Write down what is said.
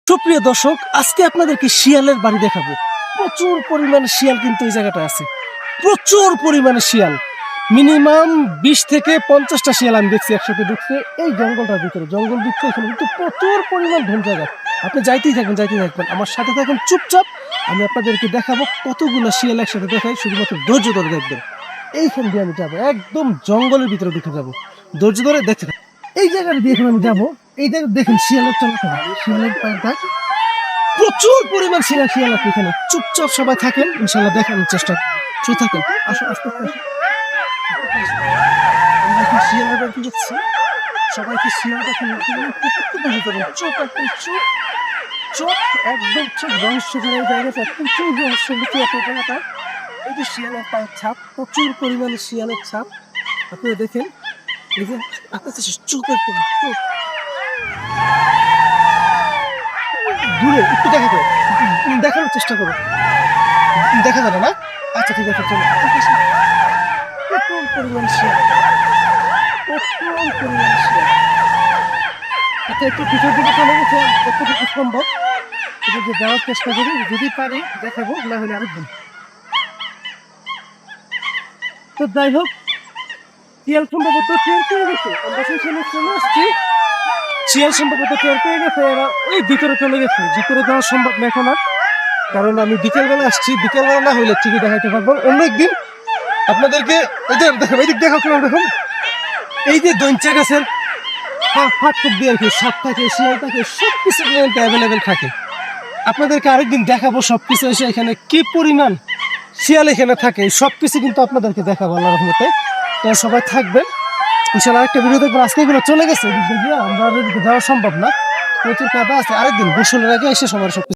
সুপ্রিয় দর্শক, আজকে আপনাদেরকে শিয়ালের বাড়ি দেখাবো। প্রচুর পরিমাণে শিয়াল কিন্তু এই জায়গাটা আছে, প্রচুর পরিমাণে শিয়াল। মিনিমাম 20 থেকে 50টা শিয়াল আমি দেখছি একসাথে ঢুকছে এই জঙ্গলটার ভিতরে। জঙ্গল দিচ্ছে এখানে কিন্তু প্রচুর পরিমাণ ধন জায়গা। আপনি যাইতেই থাকবেন, আমার সাথে থাকুন চুপচাপ। আমি আপনাদেরকে দেখাবো কতগুলো শিয়াল একসাথে দেখাই, শুধুমাত্র ধৈর্য ধরে দেখবেন। এইখান দিয়ে আমি যাবো, একদম জঙ্গলের ভিতরে ঢুকে যাবো, ধৈর্য ধরে দেখতে থাকুন। এই জায়গাটা দিয়ে এখন আমি যাবো। এই জায়গা দেখেন শিয়ালের চলাফেরা, শিয়ালের পাল্টা প্রচুর পরিমাণ শিয়াল আছে এখানে। চুপচাপ সবাই থাকেন, ইনশাল্লাহ দেখানোর চেষ্টা থাকেন। আসো আস্তে আস্তে। আমরা কি শিয়ালের বাড়ি যাচ্ছি, সবাইকে শিয়াল দেখেন। চোখ একদম চোখ চোখ একদম চোখ রহস্যজনক জায়গাটা, একদম চোখ রহস্য লুকিয়ে আছে জায়গাটা। এই যে শিয়ালের পায়ের ছাপ, প্রচুর পরিমাণে শিয়ালের ছাপ আপনারা দেখেন। এই যে আপনার চোখ একদম চোখ দূরে একটু দেখানোর চেষ্টা করো। দেখা যাবে না? আচ্ছা ঠিক আছে, চলো। প্রচুর পরিমাণ শিয়াল, প্রচুর পরিমাণ শিয়াল। আচ্ছা, একটু পিছন দিকে চলে গেছে, যতটুকু সম্ভব এটাকে যাওয়ার চেষ্টা করি, যদি পারি দেখাবো, না হলে আরেকদিন। তো যাই হোক, শিয়াল সম্ভবত টের পেয়ে গেছে, আমরা সেখানে চলে আসছি। শিয়াল সম্ভবত টের পেয়ে গেছে, এরা ওই ভিতরে চলে গেছে। ভিতরে যাওয়া সম্ভব না এখন আর, কারণ আমি বিকেলবেলা আসছি। বিকেলবেলা না হইলে ঠিকই দেখাইতে পারবো অন্য একদিন আপনাদেরকে। এই যে দেখো, এই দিক দেখাও কেমন, দেখুন এই যে দইঞ্চা গাছের ফাঁক দিয়ে আর কি সাপ থাকে, শিয়াল থাকে, সবকিছু অ্যাভেলেবেল থাকে। আপনাদেরকে আরেকদিন দেখাবো সবকিছু এসে এখানে কি পরিমাণ শিয়াল এখানে থাকে, সবকিছু কিন্তু আপনাদেরকে দেখাবো আল্লাহর রহমতে। তো সবাই থাকবেন, ইনশাআল্লাহ একটা ভিডিও দেখবেন। আজকে এগুলো চলে গেছে, আমরা যাওয়া সম্ভব না, প্রচুর কাদা আছে। আরেকদিন গোসলের আগে এসে সবার সবকিছু